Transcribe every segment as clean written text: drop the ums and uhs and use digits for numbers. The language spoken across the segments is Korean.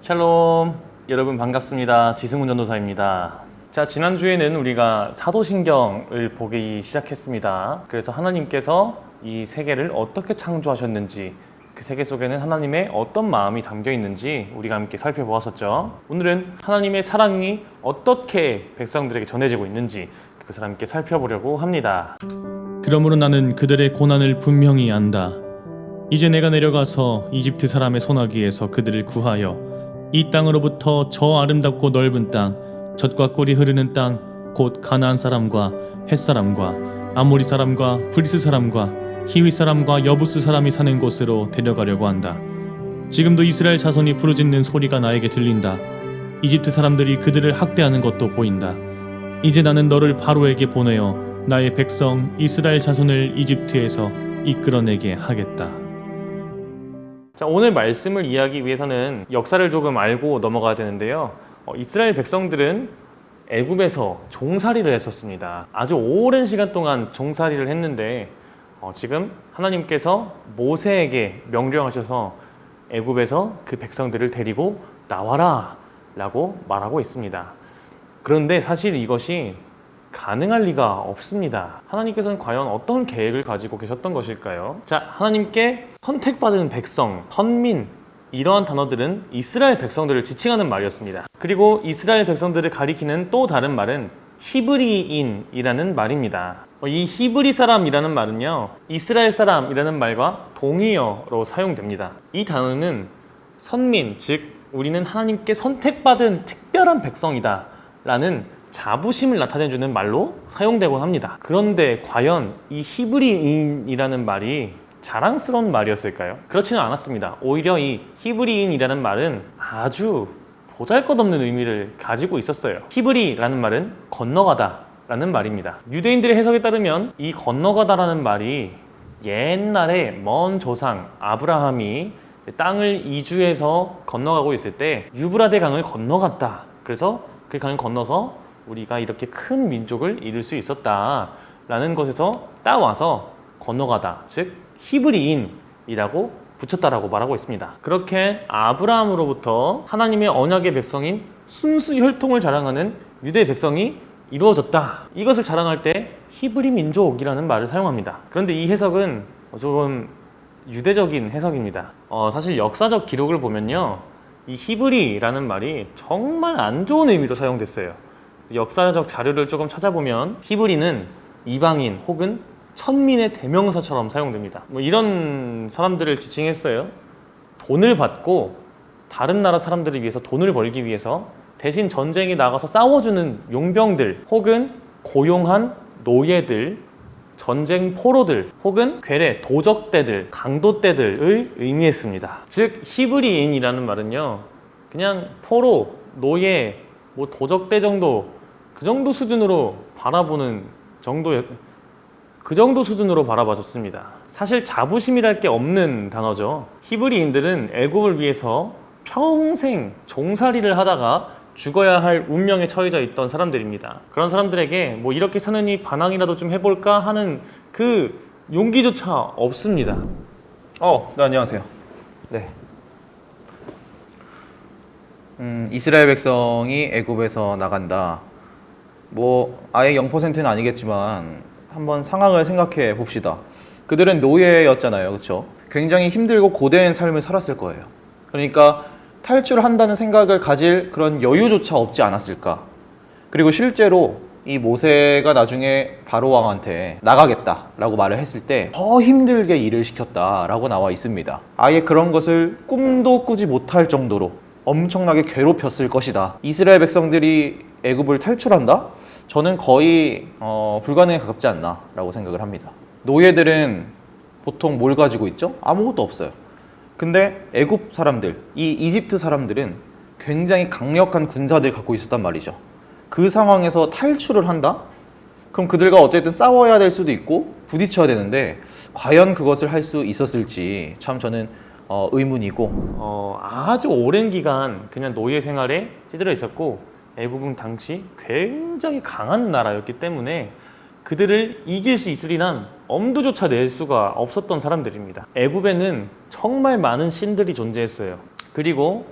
샬롬, 여러분 반갑습니다. 지승훈 전도사입니다. 자, 지난주에는 우리가 사도신경을 보기 시작했습니다. 그래서 하나님께서 이 세계를 어떻게 창조하셨는지, 그 세계 속에는 하나님의 어떤 마음이 담겨 있는지 우리가 함께 살펴보았었죠. 오늘은 하나님의 사랑이 어떻게 백성들에게 전해지고 있는지 그것을 함께 살펴보려고 합니다. 그러므로 나는 그들의 고난을 분명히 안다. 이제 내가 내려가서 이집트 사람의 손아귀에서 그들을 구하여 이 땅으로부터 저 아름답고 넓은 땅, 젖과 꿀이 흐르는 땅, 곧 가나안 사람과 헷 사람과 아모리 사람과 브리스 사람과 히위 사람과 여부스 사람이 사는 곳으로 데려가려고 한다. 지금도 이스라엘 자손이 부르짖는 소리가 나에게 들린다. 이집트 사람들이 그들을 학대하는 것도 보인다. 이제 나는 너를 바로에게 보내어 나의 백성 이스라엘 자손을 이집트에서 이끌어내게 하겠다. 자, 오늘 말씀을 이해하기 위해서는 역사를 조금 알고 넘어가야 되는데요. 이스라엘 백성들은 애굽에서 종살이를 했었습니다. 아주 오랜 시간 동안 종살이를 했는데 지금 하나님께서 모세에게 명령하셔서 애굽에서 그 백성들을 데리고 나와라 라고 말하고 있습니다. 그런데 사실 이것이 가능할 리가 없습니다. 하나님께서는 과연 어떤 계획을 가지고 계셨던 것일까요? 자, 하나님께 선택받은 백성, 선민, 이러한 단어들은 이스라엘 백성들을 지칭하는 말이었습니다. 그리고 이스라엘 백성들을 가리키는 또 다른 말은 히브리인이라는 말입니다. 이 히브리 사람이라는 말은요, 이스라엘 사람이라는 말과 동의어로 사용됩니다. 이 단어는 선민, 즉 우리는 하나님께 선택받은 특별한 백성이다 라는 자부심을 나타내주는 말로 사용되곤 합니다. 그런데 과연 이 히브리인이라는 말이 자랑스러운 말이었을까요? 그렇지는 않았습니다. 오히려 이 히브리인이라는 말은 아주 보잘것없는 의미를 가지고 있었어요. 히브리라는 말은 건너가다 라는 말입니다. 유대인들의 해석에 따르면 이 건너가다라는 말이 옛날에 먼 조상 아브라함이 땅을 이주해서 건너가고 있을 때 유브라데 강을 건너갔다. 그래서 그 강을 건너서 우리가 이렇게 큰 민족을 이룰 수 있었다라는 것에서 따와서 건너가다, 즉 히브리인이라고 붙였다라고 말하고 있습니다. 그렇게 아브라함으로부터 하나님의 언약의 백성인 순수 혈통을 자랑하는 유대 백성이 이루어졌다. 이것을 자랑할 때 히브리 민족이라는 말을 사용합니다. 그런데 이 해석은 조금 유대적인 해석입니다. 사실 역사적 기록을 보면요, 이 히브리라는 말이 정말 안 좋은 의미로 사용됐어요. 역사적 자료를 조금 찾아보면 히브리는 이방인 혹은 천민의 대명사처럼 사용됩니다. 이런 사람들을 지칭했어요. 돈을 받고 다른 나라 사람들을 위해서 돈을 벌기 위해서 대신 전쟁에 나가서 싸워주는 용병들 혹은 고용한 노예들, 전쟁 포로들 혹은 괴뢰, 도적대들, 강도대들을 의미했습니다. 즉 히브리인이라는 말은요, 그냥 포로, 노예, 도적대 정도, 그 정도 수준으로 바라보는 그 정도 수준으로 바라봐줬습니다. 사실 자부심이랄 게 없는 단어죠. 히브리인들은 애굽을 위해서 평생 종살이를 하다가 죽어야 할 운명에 처해져 있던 사람들입니다. 그런 사람들에게 이렇게 사느니 반항이라도 좀 해볼까 하는 그 용기조차 없습니다. 네, 안녕하세요. 네. 이스라엘 백성이 애굽에서 나간다. 아예 0%는 아니겠지만 한번 상황을 생각해 봅시다. 그들은 노예였잖아요, 그렇죠? 굉장히 힘들고 고된 삶을 살았을 거예요. 그러니까 탈출한다는 생각을 가질 그런 여유조차 없지 않았을까. 그리고 실제로 이 모세가 나중에 바로 왕한테 나가겠다라고 말을 했을 때 더 힘들게 일을 시켰다라고 나와 있습니다. 아예 그런 것을 꿈도 꾸지 못할 정도로 엄청나게 괴롭혔을 것이다. 이스라엘 백성들이 애굽을 탈출한다? 저는 거의 불가능에 가깝지 않나 라고 생각을 합니다. 노예들은 보통 뭘 가지고 있죠? 아무것도 없어요. 근데 애굽 사람들, 이 이집트 사람들은 굉장히 강력한 군사들을 갖고 있었단 말이죠. 그 상황에서 탈출을 한다? 그럼 그들과 어쨌든 싸워야 될 수도 있고 부딪혀야 되는데 과연 그것을 할 수 있었을지 참 저는 의문이고, 아주 오랜 기간 그냥 노예 생활에 찌들어 있었고 애굽은 당시 굉장히 강한 나라였기 때문에 그들을 이길 수 있으리란 엄두조차 낼 수가 없었던 사람들입니다. 애굽에는 정말 많은 신들이 존재했어요. 그리고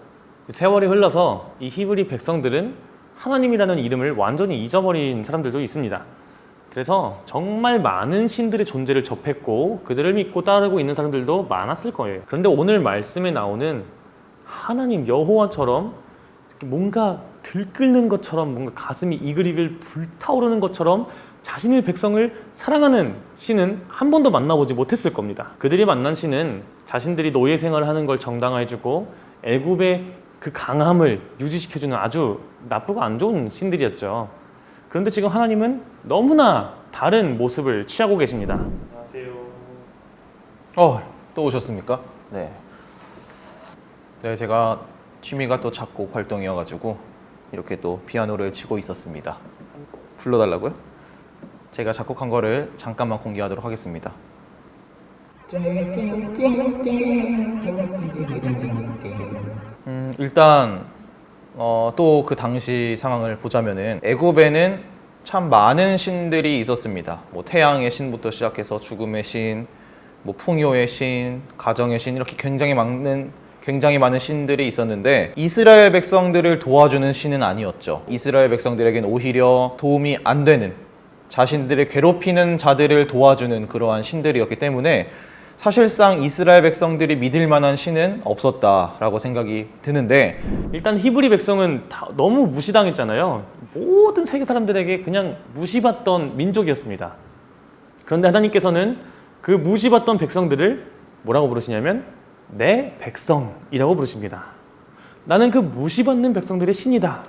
세월이 흘러서 이 히브리 백성들은 하나님이라는 이름을 완전히 잊어버린 사람들도 있습니다. 그래서 정말 많은 신들의 존재를 접했고 그들을 믿고 따르고 있는 사람들도 많았을 거예요. 그런데 오늘 말씀에 나오는 하나님 여호와처럼 뭔가 들끓는 것처럼, 뭔가 가슴이 이글이글 불타오르는 것처럼 자신의 백성을 사랑하는 신은 한 번도 만나보지 못했을 겁니다. 그들이 만난 신은 자신들이 노예 생활을 하는 걸 정당화해주고 애굽의 그 강함을 유지시켜주는 아주 나쁘고 안 좋은 신들이었죠. 그런데 지금 하나님은 너무나 다른 모습을 취하고 계십니다. 안녕하세요. 또 오셨습니까? 네. 네, 제가 취미가 또 작곡 활동이어가지고 이렇게 또 피아노를 치고 있었습니다. 불러달라고요? 제가 작곡한 거를 잠깐만 공개하도록 하겠습니다. 일단 또 그 당시 상황을 보자면은 애굽에는 참 많은 신들이 있었습니다. 뭐 태양의 신부터 시작해서 죽음의 신, 뭐 풍요의 신, 가정의 신, 이렇게 굉장히 많은 신들이 있었는데 이스라엘 백성들을 도와주는 신은 아니었죠. 이스라엘 백성들에겐 오히려 도움이 안 되는, 자신들을 괴롭히는 자들을 도와주는 그러한 신들이었기 때문에 사실상 이스라엘 백성들이 믿을 만한 신은 없었다라고 생각이 드는데, 일단 히브리 백성은 너무 무시당했잖아요. 모든 세계 사람들에게 그냥 무시받던 민족이었습니다. 그런데 하나님께서는 그 무시받던 백성들을 뭐라고 부르시냐면 내 백성이라고 부르십니다. 나는 그 무시받는 백성들의 신이다,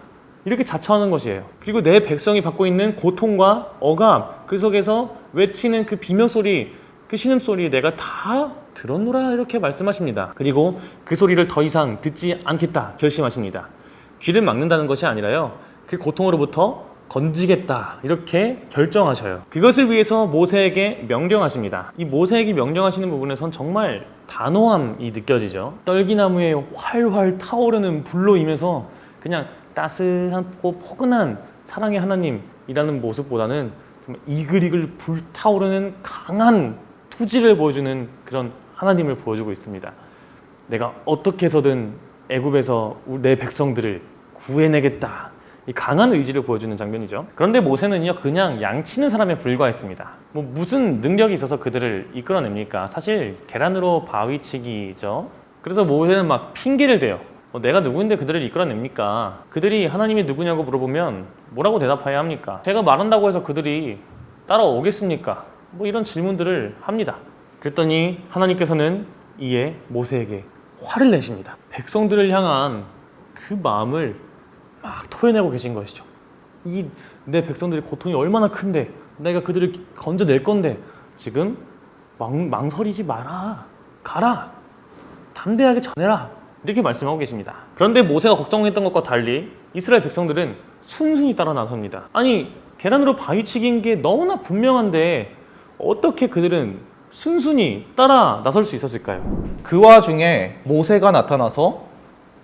이렇게 자처하는 것이에요. 그리고 내 백성이 받고 있는 고통과 억압, 그 속에서 외치는 그 비명소리, 그 신음소리 내가 다 들었노라, 이렇게 말씀하십니다. 그리고 그 소리를 더 이상 듣지 않겠다 결심하십니다. 귀를 막는다는 것이 아니라요, 그 고통으로부터 건지겠다, 이렇게 결정하셔요. 그것을 위해서 모세에게 명령하십니다. 이 모세에게 명령하시는 부분에선 정말 단호함이 느껴지죠. 떨기나무에 활활 타오르는 불로 임해서 그냥 따스하고 포근한 사랑의 하나님이라는 모습보다는 정말 이글이글 불타오르는 강한 투지를 보여주는 그런 하나님을 보여주고 있습니다. 내가 어떻게 해서든 애굽에서 내 백성들을 구해내겠다, 이 강한 의지를 보여주는 장면이죠. 그런데 모세는요, 그냥 양치는 사람에 불과했습니다. 뭐 무슨 능력이 있어서 그들을 이끌어냅니까? 사실 계란으로 바위치기죠. 그래서 모세는 막 핑계를 대요. 내가 누구인데 그들을 이끌어냅니까? 그들이 하나님이 누구냐고 물어보면 뭐라고 대답해야 합니까? 제가 말한다고 해서 그들이 따라오겠습니까? 뭐 이런 질문들을 합니다. 그랬더니 하나님께서는 이에 모세에게 화를 내십니다. 백성들을 향한 그 마음을 막 토해내고 계신 것이죠. 이 내 백성들의 고통이 얼마나 큰데 내가 그들을 건져낼 건데 지금 망설이지 마라, 가라, 담대하게 전해라, 이렇게 말씀하고 계십니다. 그런데 모세가 걱정했던 것과 달리 이스라엘 백성들은 순순히 따라 나섭니다. 아니, 계란으로 바위치기인 게 너무나 분명한데 어떻게 그들은 순순히 따라 나설 수 있었을까요? 그 와중에 모세가 나타나서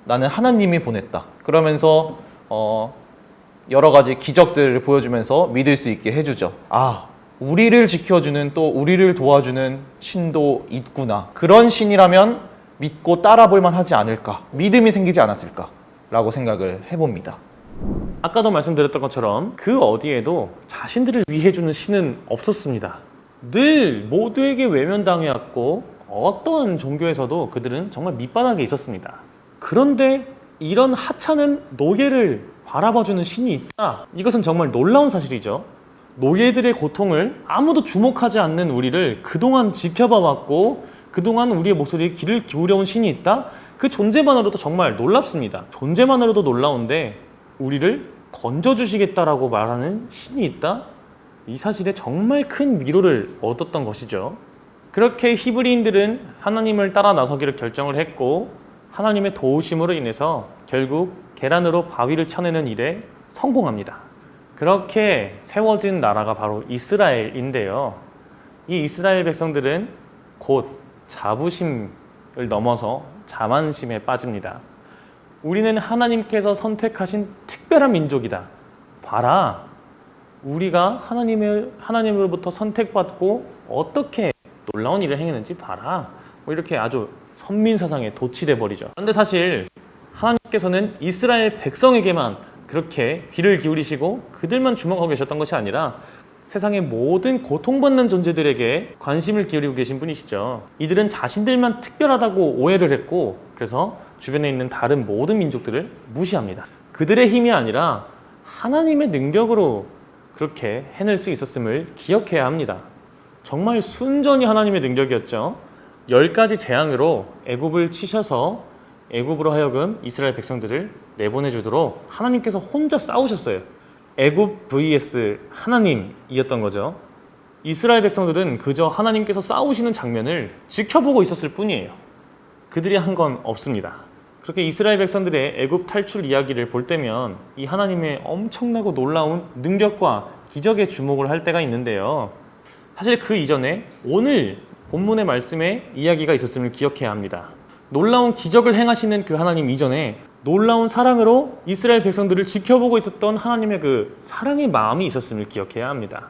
나는 하나님이 보냈다, 그러면서 여러 가지 기적들을 보여주면서 믿을 수 있게 해주죠. 우리를 지켜주는, 또 우리를 도와주는 신도 있구나, 그런 신이라면 믿고 따라볼 만하지 않을까, 믿음이 생기지 않았을까 라고 생각을 해봅니다. 아까도 말씀드렸던 것처럼 그 어디에도 자신들을 위해 주는 신은 없었습니다. 늘 모두에게 외면당해왔고 어떤 종교에서도 그들은 정말 밑바닥에 있었습니다. 그런데 이런 하찮은 노예를 바라봐주는 신이 있다, 이것은 정말 놀라운 사실이죠. 노예들의 고통을 아무도 주목하지 않는 우리를 그동안 지켜봐왔고 그동안 우리의 목소리에 귀를 기울여온 신이 있다? 그 존재만으로도 정말 놀랍습니다. 존재만으로도 놀라운데 우리를 건져주시겠다라고 말하는 신이 있다? 이 사실에 정말 큰 위로를 얻었던 것이죠. 그렇게 히브리인들은 하나님을 따라 나서기를 결정을 했고 하나님의 도우심으로 인해서 결국 계란으로 바위를 쳐내는 일에 성공합니다. 그렇게 세워진 나라가 바로 이스라엘인데요. 이 이스라엘 백성들은 곧 자부심을 넘어서 자만심에 빠집니다. 우리는 하나님께서 선택하신 특별한 민족이다. 봐라, 우리가 하나님으로부터 선택받고 어떻게 놀라운 일을 행했는지 봐라. 뭐 이렇게 아주 선민사상에 도취돼 버리죠. 그런데 사실 하나님께서는 이스라엘 백성에게만 그렇게 귀를 기울이시고 그들만 주목하고 계셨던 것이 아니라 세상의 모든 고통받는 존재들에게 관심을 기울이고 계신 분이시죠. 이들은 자신들만 특별하다고 오해를 했고, 그래서 주변에 있는 다른 모든 민족들을 무시합니다. 그들의 힘이 아니라 하나님의 능력으로 그렇게 해낼 수 있었음을 기억해야 합니다. 정말 순전히 하나님의 능력이었죠. 10가지 재앙으로 애굽을 치셔서 애굽으로 하여금 이스라엘 백성들을 내보내주도록 하나님께서 혼자 싸우셨어요. 애굽 vs 하나님이었던 거죠. 이스라엘 백성들은 그저 하나님께서 싸우시는 장면을 지켜보고 있었을 뿐이에요. 그들이 한 건 없습니다. 그렇게 이스라엘 백성들의 애굽 탈출 이야기를 볼 때면 이 하나님의 엄청나고 놀라운 능력과 기적에 주목을 할 때가 있는데요. 사실 그 이전에 오늘 본문의 말씀에 이야기가 있었음을 기억해야 합니다. 놀라운 기적을 행하시는 그 하나님 이전에 놀라운 사랑으로 이스라엘 백성들을 지켜보고 있었던 하나님의 그 사랑의 마음이 있었음을 기억해야 합니다.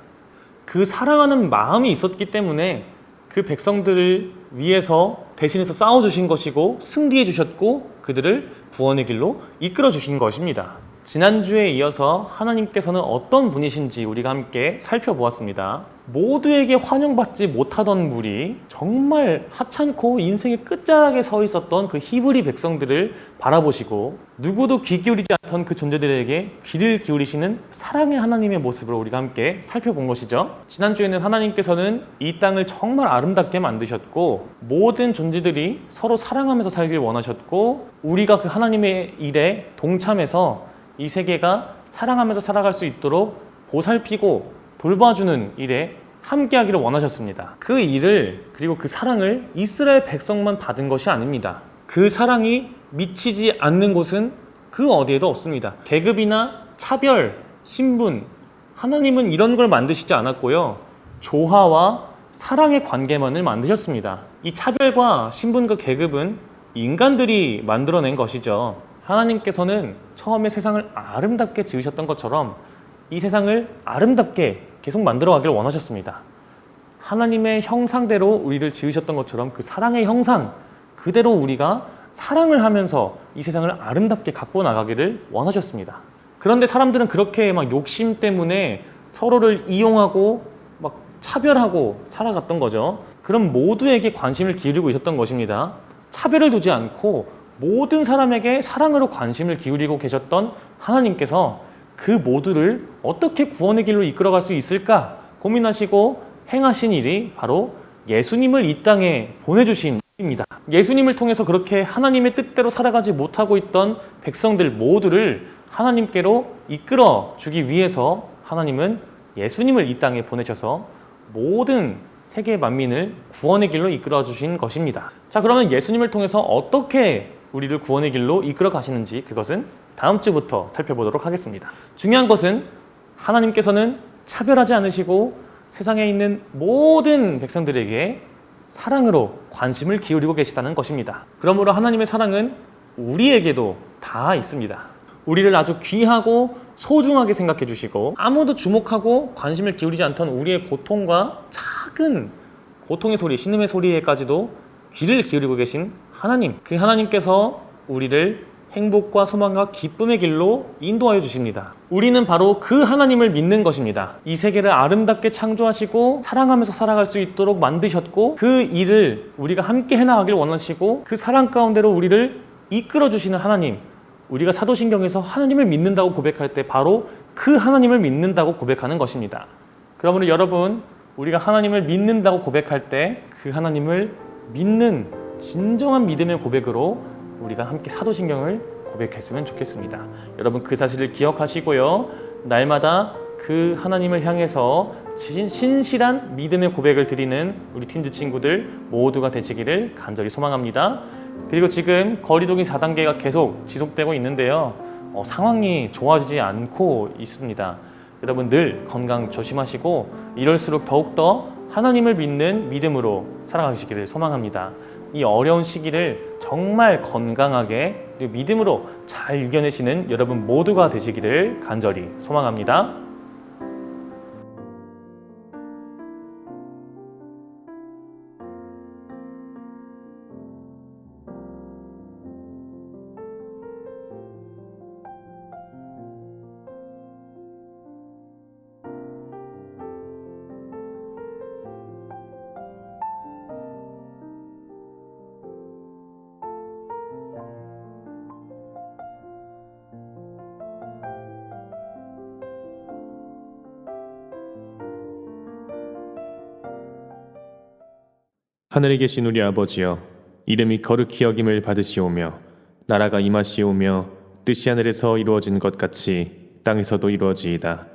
그 사랑하는 마음이 있었기 때문에 그 백성들을 위해서 대신해서 싸워주신 것이고 승리해 주셨고 그들을 구원의 길로 이끌어 주신 것입니다. 지난주에 이어서 하나님께서는 어떤 분이신지 우리가 함께 살펴보았습니다. 모두에게 환영받지 못하던 물이 정말 하찮고 인생의 끝자락에 서 있었던 그 히브리 백성들을 바라보시고 누구도 귀 기울이지 않던 그 존재들에게 귀를 기울이시는 사랑의 하나님의 모습을 우리가 함께 살펴본 것이죠. 지난주에는 하나님께서는 이 땅을 정말 아름답게 만드셨고 모든 존재들이 서로 사랑하면서 살길 원하셨고 우리가 그 하나님의 일에 동참해서 이 세계가 사랑하면서 살아갈 수 있도록 보살피고 돌봐주는 일에 함께하기를 원하셨습니다. 그 일을 그리고 그 사랑을 이스라엘 백성만 받은 것이 아닙니다. 그 사랑이 미치지 않는 곳은 그 어디에도 없습니다. 계급이나 차별, 신분, 하나님은 이런 걸 만드시지 않았고요. 조화와 사랑의 관계만을 만드셨습니다. 이 차별과 신분과 계급은 인간들이 만들어낸 것이죠. 하나님께서는 처음에 세상을 아름답게 지으셨던 것처럼 이 세상을 아름답게 계속 만들어가길 원하셨습니다. 하나님의 형상대로 우리를 지으셨던 것처럼 그 사랑의 형상 그대로 우리가 사랑을 하면서 이 세상을 아름답게 갖고 나가기를 원하셨습니다. 그런데 사람들은 그렇게 막 욕심 때문에 서로를 이용하고 막 차별하고 살아갔던 거죠. 그럼 모두에게 관심을 기울이고 있었던 것입니다. 차별을 두지 않고 모든 사람에게 사랑으로 관심을 기울이고 계셨던 하나님께서 그 모두를 어떻게 구원의 길로 이끌어갈 수 있을까 고민하시고 행하신 일이 바로 예수님을 이 땅에 보내주신 일입니다. 예수님을 통해서 그렇게 하나님의 뜻대로 살아가지 못하고 있던 백성들 모두를 하나님께로 이끌어 주기 위해서 하나님은 예수님을 이 땅에 보내셔서 모든 세계 만민을 구원의 길로 이끌어 주신 것입니다. 자, 그러면 예수님을 통해서 어떻게 우리를 구원의 길로 이끌어 가시는지 그것은 다음 주부터 살펴보도록 하겠습니다. 중요한 것은 하나님께서는 차별하지 않으시고 세상에 있는 모든 백성들에게 사랑으로 관심을 기울이고 계시다는 것입니다. 그러므로 하나님의 사랑은 우리에게도 다 있습니다. 우리를 아주 귀하고 소중하게 생각해 주시고 아무도 주목하고 관심을 기울이지 않던 우리의 고통과 작은 고통의 소리, 신음의 소리에까지도 귀를 기울이고 계신 하나님, 그 하나님께서 우리를 행복과 소망과 기쁨의 길로 인도하여 주십니다. 우리는 바로 그 하나님을 믿는 것입니다. 이 세계를 아름답게 창조하시고 사랑하면서 살아갈 수 있도록 만드셨고 그 일을 우리가 함께 해나가길 원하시고 그 사랑 가운데로 우리를 이끌어 주시는 하나님, 우리가 사도신경에서 하나님을 믿는다고 고백할 때 바로 그 하나님을 믿는다고 고백하는 것입니다. 그러므로 여러분, 우리가 하나님을 믿는다고 고백할 때 그 하나님을 믿는 진정한 믿음의 고백으로 우리가 함께 사도신경을 고백했으면 좋겠습니다. 여러분 그 사실을 기억하시고요. 날마다 그 하나님을 향해서 신실한 믿음의 고백을 드리는 우리 틴즈 친구들 모두가 되시기를 간절히 소망합니다. 그리고 지금 거리두기 4단계가 계속 지속되고 있는데요. 상황이 좋아지지 않고 있습니다. 여러분 늘 건강 조심하시고 이럴수록 더욱더 하나님을 믿는 믿음으로 살아가시기를 소망합니다. 이 어려운 시기를 정말 건강하게 그리고 믿음으로 잘 이겨내시는 여러분 모두가 되시기를 간절히 소망합니다. 하늘에 계신 우리 아버지여, 이름이 거룩히 여김을 받으시오며 나라가 임하시오며 뜻이 하늘에서 이루어진 것 같이 땅에서도 이루어지이다.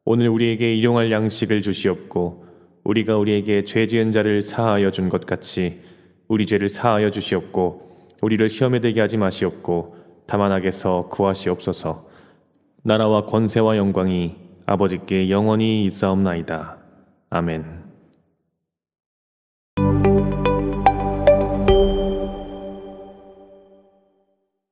오늘 우리에게 일용할 양식을 주시옵고 우리가 우리에게 죄 지은 자를 사하여 준 것 같이 우리 죄를 사하여 주시옵고 우리를 시험에 들게 하지 마시옵고 다만 악에서 구하시옵소서. 나라와 권세와 영광이 아버지께 영원히 있사옵나이다. 아멘.